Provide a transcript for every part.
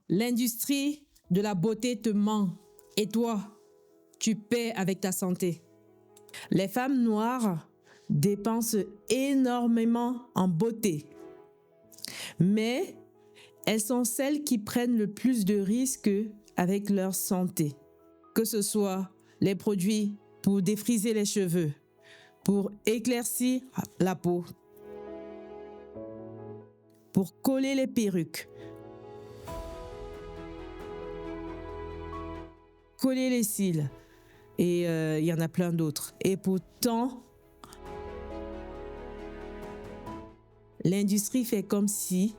L'industrie de la beauté te ment et toi, tu paies avec ta santé. Les femmes noires dépensent énormément en beauté, mais elles sont celles qui prennent le plus de risques avec leur santé. Que ce soit les produits pour défriser les cheveux, pour éclaircir la peau, pour coller les perruques, coller les cils, et il y en a plein d'autres. Et pourtant, l'industrie fait comme si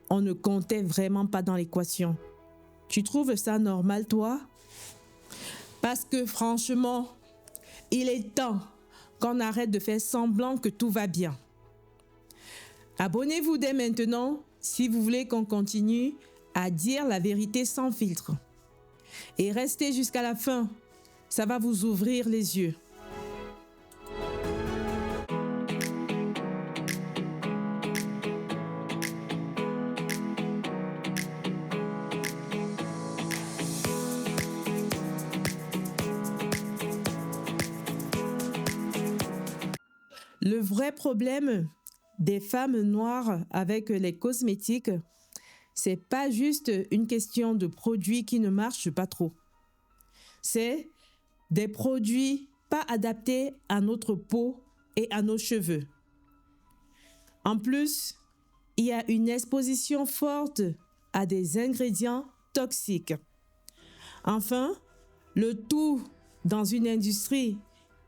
on ne comptait vraiment pas dans l'équation. Tu trouves ça normal, toi? Parce que franchement, il est temps qu'on arrête de faire semblant que tout va bien. Abonnez-vous dès maintenant si vous voulez qu'on continue à dire la vérité sans filtre. Et restez jusqu'à la fin, ça va vous ouvrir les yeux. Le vrai problème des femmes noires avec les cosmétiques, c'est pas juste une question de produits qui ne marchent pas trop. C'est des produits pas adaptés à notre peau et à nos cheveux. En plus, il y a une exposition forte à des ingrédients toxiques. Enfin, le tout dans une industrie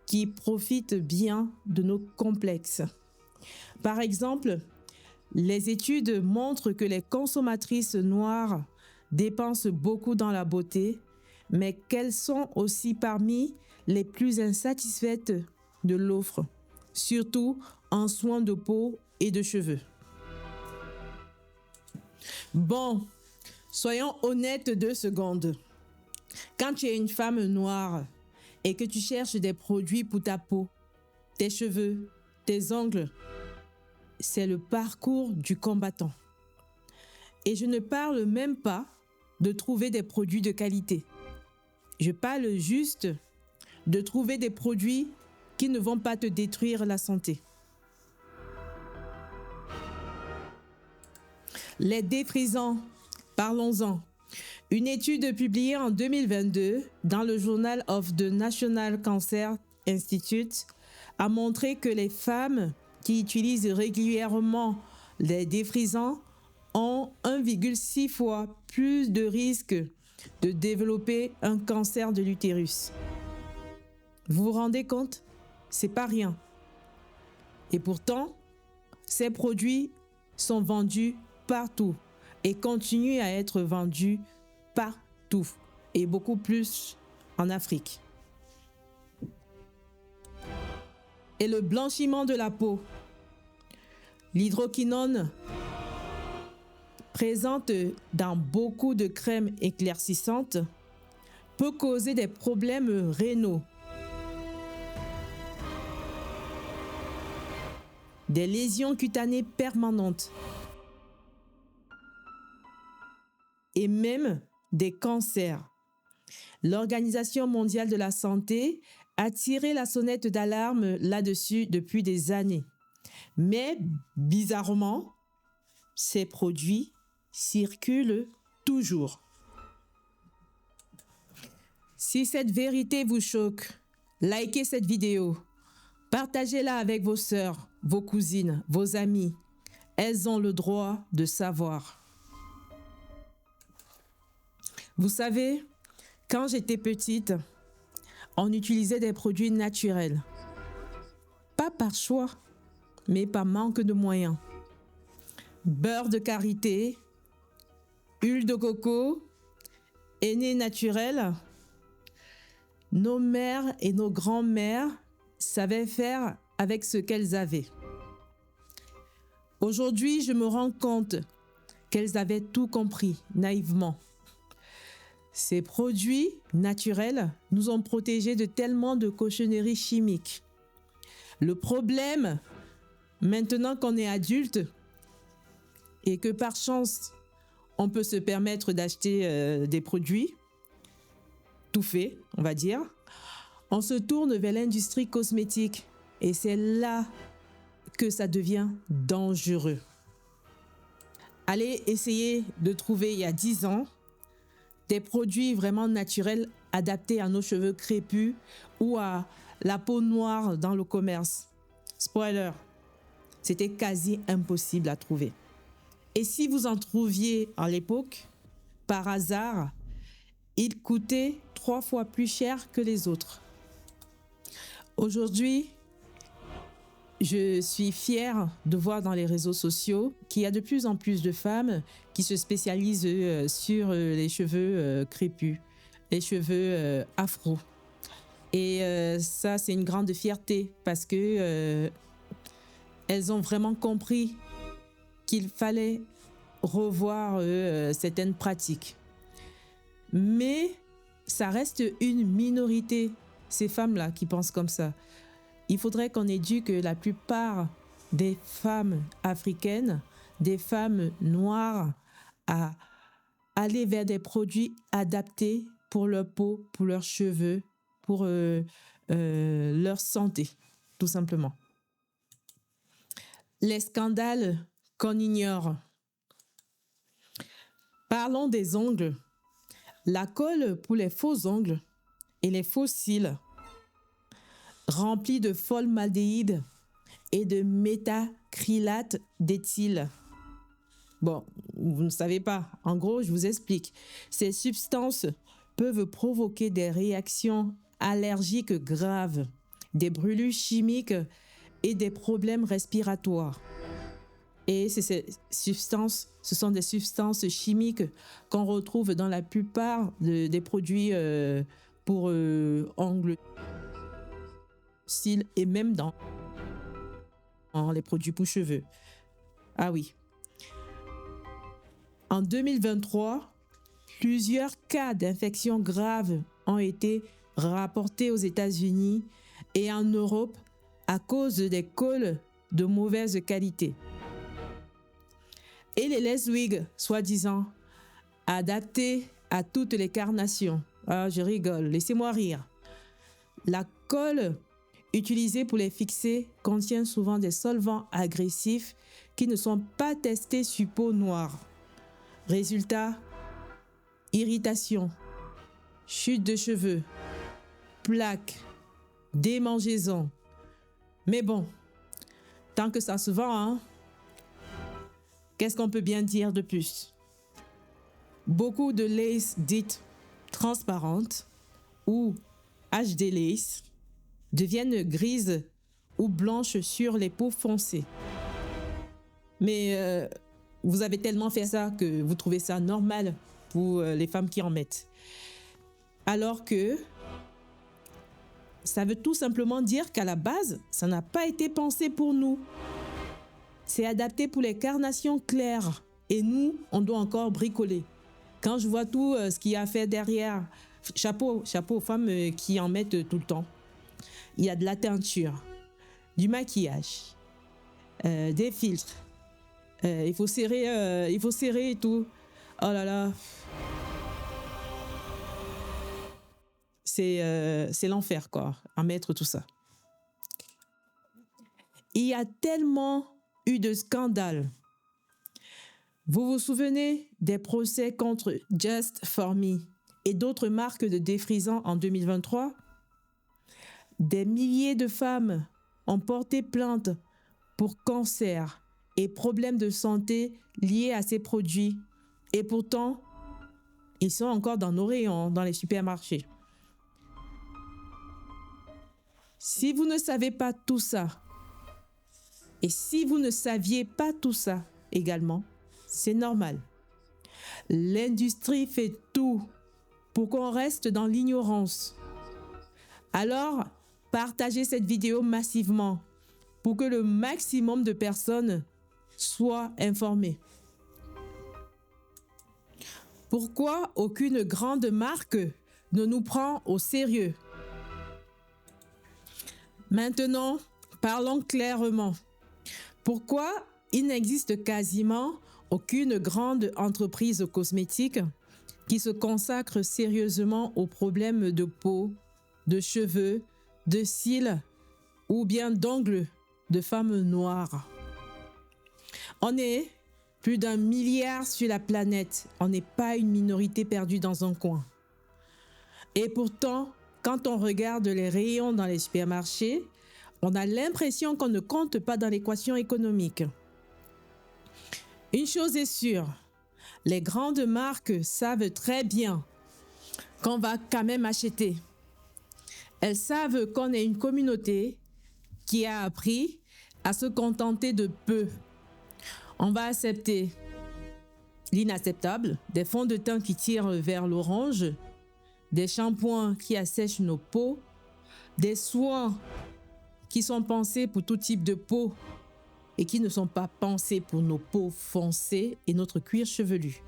qui profite bien de nos complexes. Par exemple, les études montrent que les consommatrices noires dépensent beaucoup dans la beauté, mais qu'elles sont aussi parmi les plus insatisfaites de l'offre, surtout en soins de peau et de cheveux. Bon, soyons honnêtes 2 secondes. Quand tu es une femme noire et que tu cherches des produits pour ta peau, tes cheveux, tes ongles, c'est le parcours du combattant. Et je ne parle même pas de trouver des produits de qualité. Je parle juste de trouver des produits qui ne vont pas te détruire la santé. Les défrisants, parlons-en. Une étude publiée en 2022 dans le Journal of the National Cancer Institute a montré que les femmes qui utilisent régulièrement les défrisants ont 1,6 fois plus de risques de développer un cancer de l'utérus. Vous vous rendez compte? C'est pas rien. Et pourtant, ces produits sont vendus partout et continuent à être vendus partout et beaucoup plus en Afrique. Et le blanchiment de la peau. L'hydroquinone, présente dans beaucoup de crèmes éclaircissantes, peut causer des problèmes rénaux, des lésions cutanées permanentes et même des cancers. L'Organisation mondiale de la santé a tiré la sonnette d'alarme là-dessus depuis des années. Mais bizarrement, ces produits circulent toujours. Si cette vérité vous choque, likez cette vidéo. Partagez-la avec vos sœurs, vos cousines, vos amis. Elles ont le droit de savoir. Vous savez, quand j'étais petite, on utilisait des produits naturels. Pas par choix, mais par manque de moyens. Beurre de karité, huile de coco, henné naturel. Nos mères et nos grands-mères savaient faire avec ce qu'elles avaient. Aujourd'hui, je me rends compte qu'elles avaient tout compris naïvement. Ces produits naturels nous ont protégés de tellement de cochonneries chimiques. Le problème, maintenant qu'on est adulte et que par chance, on peut se permettre d'acheter des produits tout faits, on va dire. On se tourne vers l'industrie cosmétique et c'est là que ça devient dangereux. Allez essayer de trouver il y a 10 ans des produits vraiment naturels adaptés à nos cheveux crépus ou à la peau noire dans le commerce. Spoiler, c'était quasi impossible à trouver. Et si vous en trouviez à l'époque, par hasard, ils coûtaient 3 fois plus cher que les autres. Aujourd'hui, je suis fière de voir dans les réseaux sociaux qu'il y a de plus en plus de femmes qui se spécialisent sur les cheveux crépus, les cheveux afro. Et ça, c'est une grande fierté parce que elles ont vraiment compris qu'il fallait revoir certaines pratiques. Mais ça reste une minorité, ces femmes-là qui pensent comme ça. Il faudrait qu'on éduque la plupart des femmes africaines, des femmes noires, à aller vers des produits adaptés pour leur peau, pour leurs cheveux, pour leur santé, tout simplement. Les scandales qu'on ignore. Parlons des ongles. La colle pour les faux ongles et les faux cils, remplie de formaldéhyde et de méthacrylate d'éthyle. Bon, vous ne savez pas. En gros, je vous explique. Ces substances peuvent provoquer des réactions allergiques graves, des brûlures chimiques et des problèmes respiratoires. Et ces substances, ce sont des substances chimiques qu'on retrouve dans la plupart des produits pour ongles, cils et même dans les produits pour cheveux. Ah oui. En 2023, plusieurs cas d'infections graves ont été rapportés aux États-Unis et en Europe à cause des cols de mauvaise qualité. Et les lace wigs, soi-disant, adaptés à toutes les carnations. Ah, je rigole, laissez-moi rire. La colle utilisée pour les fixer contient souvent des solvants agressifs qui ne sont pas testés sur peau noire. Résultat, irritation, chute de cheveux, plaques, démangeaisons. Mais bon, tant que ça se vend, hein, qu'est-ce qu'on peut bien dire de plus? Beaucoup de lace dites transparentes ou HD lace deviennent grises ou blanches sur les peaux foncées. Mais vous avez tellement fait ça que vous trouvez ça normal pour les femmes qui en mettent. Alors que ça veut tout simplement dire qu'à la base, ça n'a pas été pensé pour nous. C'est adapté pour les carnations claires. Et nous, on doit encore bricoler. Quand je vois tout ce qu'il y a à faire derrière, chapeau aux femmes qui en mettent tout le temps. Il y a de la teinture, du maquillage, des filtres. Il faut serrer et tout. Oh là là. C'est l'enfer, quoi, à mettre tout ça. Il y a tellement eu de scandales. Vous vous souvenez des procès contre Just For Me et d'autres marques de défrisants en 2023? Des milliers de femmes ont porté plainte pour cancer et problèmes de santé liés à ces produits. Et pourtant, ils sont encore dans nos rayons, dans les supermarchés. Si vous ne savez pas tout ça, et si vous ne saviez pas tout ça également, c'est normal. L'industrie fait tout pour qu'on reste dans l'ignorance. Alors, partagez cette vidéo massivement pour que le maximum de personnes soient informées. Pourquoi aucune grande marque ne nous prend au sérieux? Maintenant, parlons clairement. Pourquoi il n'existe quasiment Aucune grande entreprise cosmétique qui se consacre sérieusement aux problèmes de peau, de cheveux, de cils ou bien d'ongles de femmes noires. On est plus d'1 milliard sur la planète. On n'est pas une minorité perdue dans un coin. Et pourtant, quand on regarde les rayons dans les supermarchés, on a l'impression qu'on ne compte pas dans l'équation économique. Une chose est sûre, les grandes marques savent très bien qu'on va quand même acheter. Elles savent qu'on est une communauté qui a appris à se contenter de peu. On va accepter l'inacceptable, des fonds de teint qui tirent vers l'orange, des shampoings qui assèchent nos peaux, des soins qui sont pensés pour tout type de peau et qui ne sont pas pensés pour nos peaux foncées et notre cuir chevelu.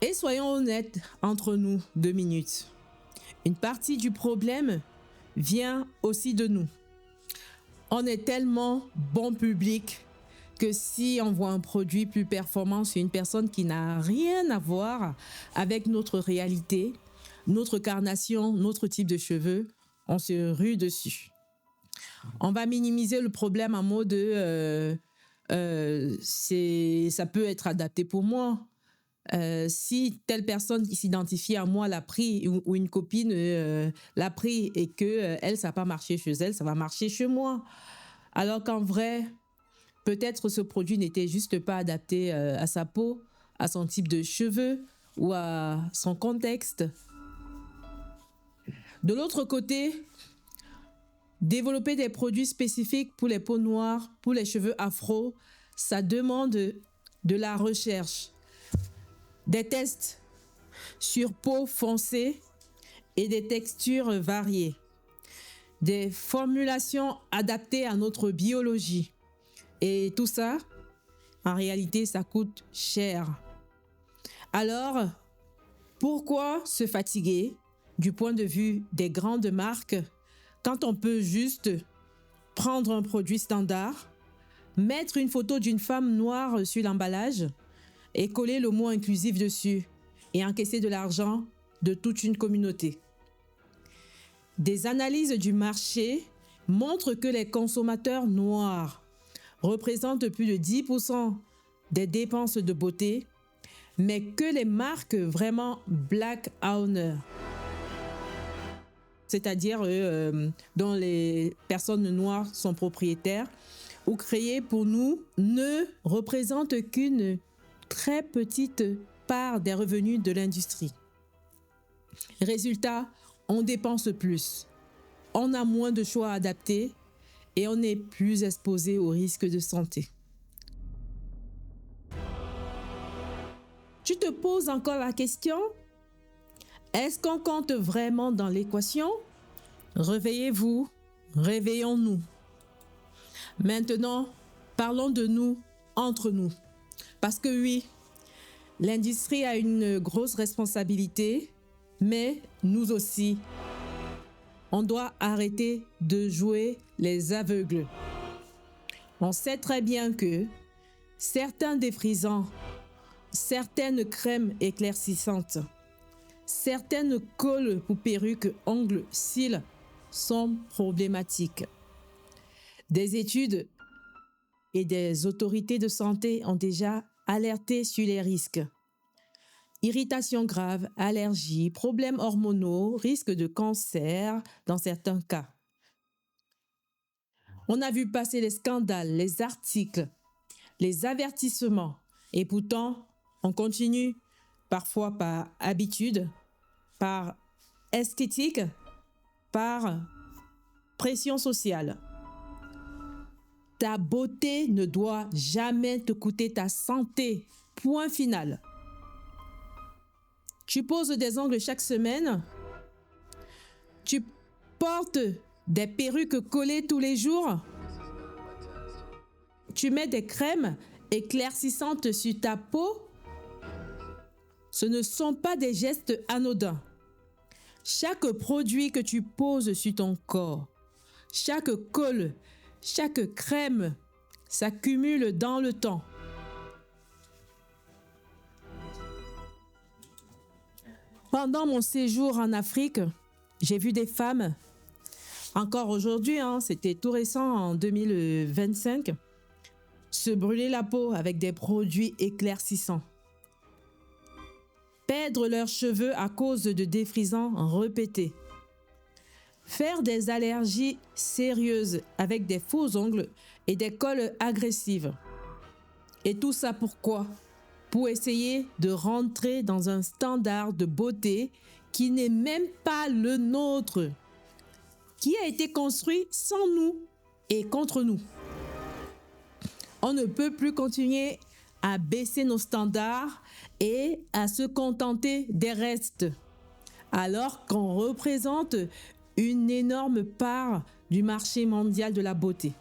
Et soyons honnêtes entre nous 2 minutes. Une partie du problème vient aussi de nous. On est tellement bon public que si on voit un produit plus performant sur une personne qui n'a rien à voir avec notre réalité, notre carnation, notre type de cheveux, on se rue dessus. On va minimiser le problème en mode ça peut être adapté pour moi. Si telle personne qui s'identifie à moi l'a pris ou une copine l'a pris et que elle, ça n'a pas marché chez elle, ça va marcher chez moi. Alors qu'en vrai, peut-être ce produit n'était juste pas adapté à sa peau, à son type de cheveux ou à son contexte. De l'autre côté, développer des produits spécifiques pour les peaux noires, pour les cheveux afro, ça demande de la recherche, des tests sur peau foncée et des textures variées, des formulations adaptées à notre biologie. Et tout ça, en réalité, ça coûte cher. Alors, pourquoi se fatiguer du point de vue des grandes marques quand on peut juste prendre un produit standard, mettre une photo d'une femme noire sur l'emballage et coller le mot inclusif dessus et encaisser de l'argent de toute une communauté? Des analyses du marché montrent que les consommateurs noirs représentent plus de 10% des dépenses de beauté, mais que les marques vraiment Black Owned, c'est-à-dire dont les personnes noires sont propriétaires ou créées pour nous, ne représentent qu'une très petite part des revenus de l'industrie. Résultat, on dépense plus, on a moins de choix adaptés et on est plus exposé aux risques de santé. Tu te poses encore la question? Est-ce qu'on compte vraiment dans l'équation? Réveillez-vous, réveillons-nous. Maintenant, parlons de nous, entre nous. Parce que oui, l'industrie a une grosse responsabilité, mais nous aussi. On doit arrêter de jouer les aveugles. On sait très bien que certains défrisants, certaines crèmes éclaircissantes, certaines colles pour perruques, ongles, cils sont problématiques. Des études et des autorités de santé ont déjà alerté sur les risques. Irritations graves, allergies, problèmes hormonaux, risque de cancer dans certains cas. On a vu passer les scandales, les articles, les avertissements et pourtant, on continue, parfois par habitude, par esthétique, par pression sociale. Ta beauté ne doit jamais te coûter ta santé. Point final. Tu poses des ongles chaque semaine. Tu portes des perruques collées tous les jours. Tu mets des crèmes éclaircissantes sur ta peau. Ce ne sont pas des gestes anodins. Chaque produit que tu poses sur ton corps, chaque colle, chaque crème, s'accumulent dans le temps. Pendant mon séjour en Afrique, j'ai vu des femmes, encore aujourd'hui, c'était tout récent en 2025, se brûler la peau avec des produits éclaircissants, perdre leurs cheveux à cause de défrisants répétés, faire des allergies sérieuses avec des faux ongles et des colles agressives. Et tout ça pourquoi? Pour essayer de rentrer dans un standard de beauté qui n'est même pas le nôtre, qui a été construit sans nous et contre nous. On ne peut plus continuer à baisser nos standards et à se contenter des restes, alors qu'on représente une énorme part du marché mondial de la beauté.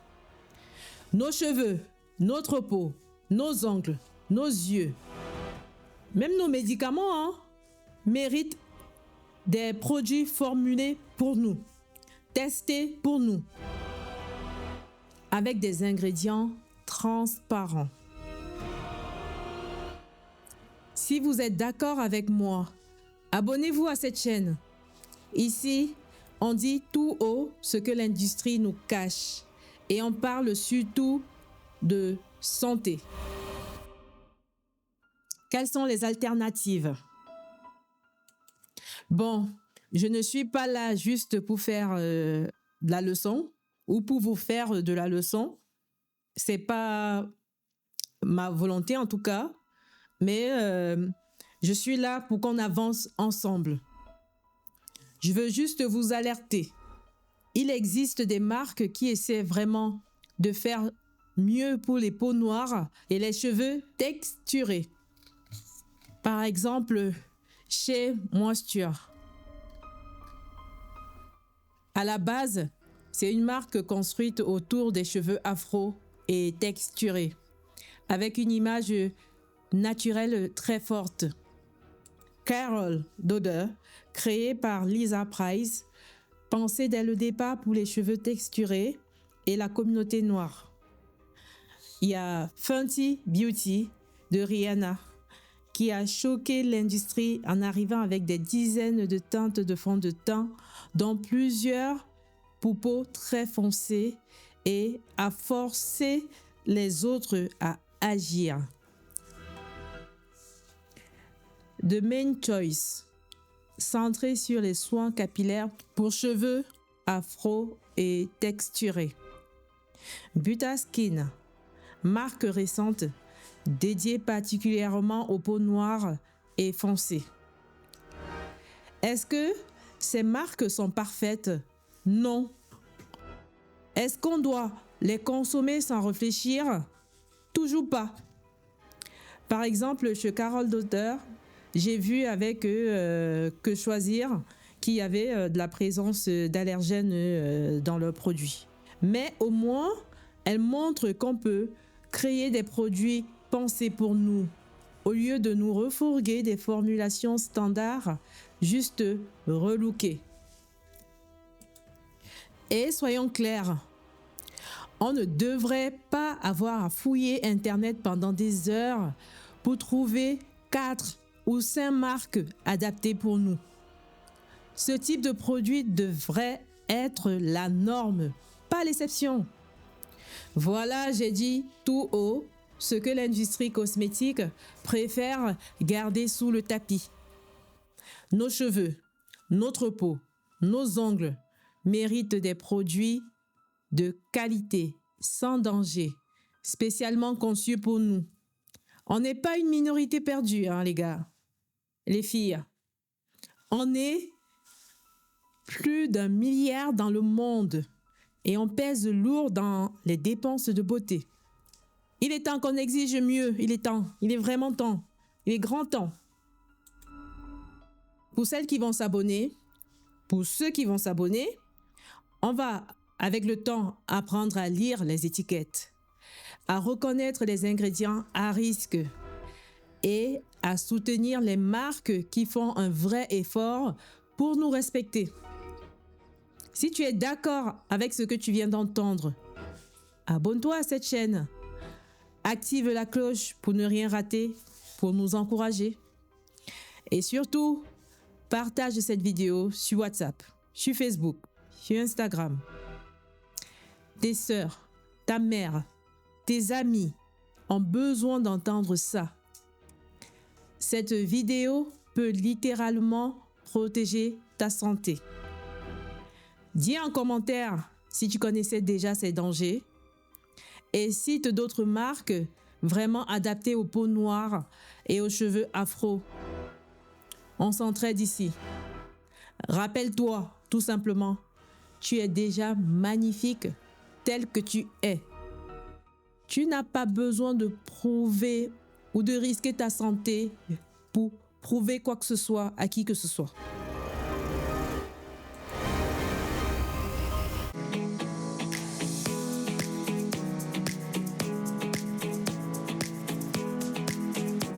Nos cheveux, notre peau, nos ongles, nos yeux, même nos médicaments méritent des produits formulés pour nous, testés pour nous, avec des ingrédients transparents. Si vous êtes d'accord avec moi, abonnez-vous à cette chaîne. Ici, on dit tout haut ce que l'industrie nous cache et on parle surtout de santé. Quelles sont les alternatives? Bon, je ne suis pas là juste pour faire de la leçon ou pour vous faire de la leçon. C'est pas ma volonté en tout cas, mais je suis là pour qu'on avance ensemble. Je veux juste vous alerter. Il existe des marques qui essaient vraiment de faire mieux pour les peaux noires et les cheveux texturés. Par exemple, chez Moisture. À la base, c'est une marque construite autour des cheveux afro et texturés, avec une image naturelle très forte. Carol Doder, créée par Lisa Price, pensée dès le départ pour les cheveux texturés et la communauté noire. Il y a Fenty Beauty de Rihanna, qui a choqué l'industrie en arrivant avec des dizaines de teintes de fond de teint, dont plusieurs pour peau très foncée, et a forcé les autres à agir. The Main Choice, centré sur les soins capillaires pour cheveux afro et texturés. Buta Skin, marque récente dédiée particulièrement aux peaux noires et foncées. Est-ce que ces marques sont parfaites? Non. Est-ce qu'on doit les consommer sans réfléchir? Toujours pas. Par exemple, chez Carol Doder, j'ai vu avec Que Choisir qu'il y avait de la présence d'allergènes dans leurs produits. Mais au moins, elle montre qu'on peut créer des produits pensés pour nous, au lieu de nous refourguer des formulations standards, juste relookées. Et soyons clairs, on ne devrait pas avoir à fouiller Internet pendant des heures pour trouver 4 ou 5 marques adaptées pour nous. Ce type de produit devrait être la norme, pas l'exception. Voilà, j'ai dit tout haut ce que l'industrie cosmétique préfère garder sous le tapis. Nos cheveux, notre peau, nos ongles méritent des produits de qualité, sans danger, spécialement conçus pour nous. On n'est pas une minorité perdue, les gars, les filles. On est plus d'1 milliard dans le monde et on pèse lourd dans les dépenses de beauté. Il est temps qu'on exige mieux, il est temps, il est vraiment temps, il est grand temps. Pour celles qui vont s'abonner, pour ceux qui vont s'abonner, on va, avec le temps, apprendre à lire les étiquettes, à reconnaître les ingrédients à risque et à soutenir les marques qui font un vrai effort pour nous respecter. Si tu es d'accord avec ce que tu viens d'entendre, abonne-toi à cette chaîne Active la cloche pour ne rien rater, pour nous encourager. Et surtout, partage cette vidéo sur WhatsApp, sur Facebook, sur Instagram. Tes sœurs, ta mère, tes amis ont besoin d'entendre ça. Cette vidéo peut littéralement protéger ta santé. Dis en commentaire si tu connaissais déjà ces dangers et cite d'autres marques vraiment adaptées aux peaux noires et aux cheveux afro. On s'entraide ici. Rappelle-toi, tout simplement, tu es déjà magnifique tel que tu es. Tu n'as pas besoin de prouver ou de risquer ta santé pour prouver quoi que ce soit à qui que ce soit.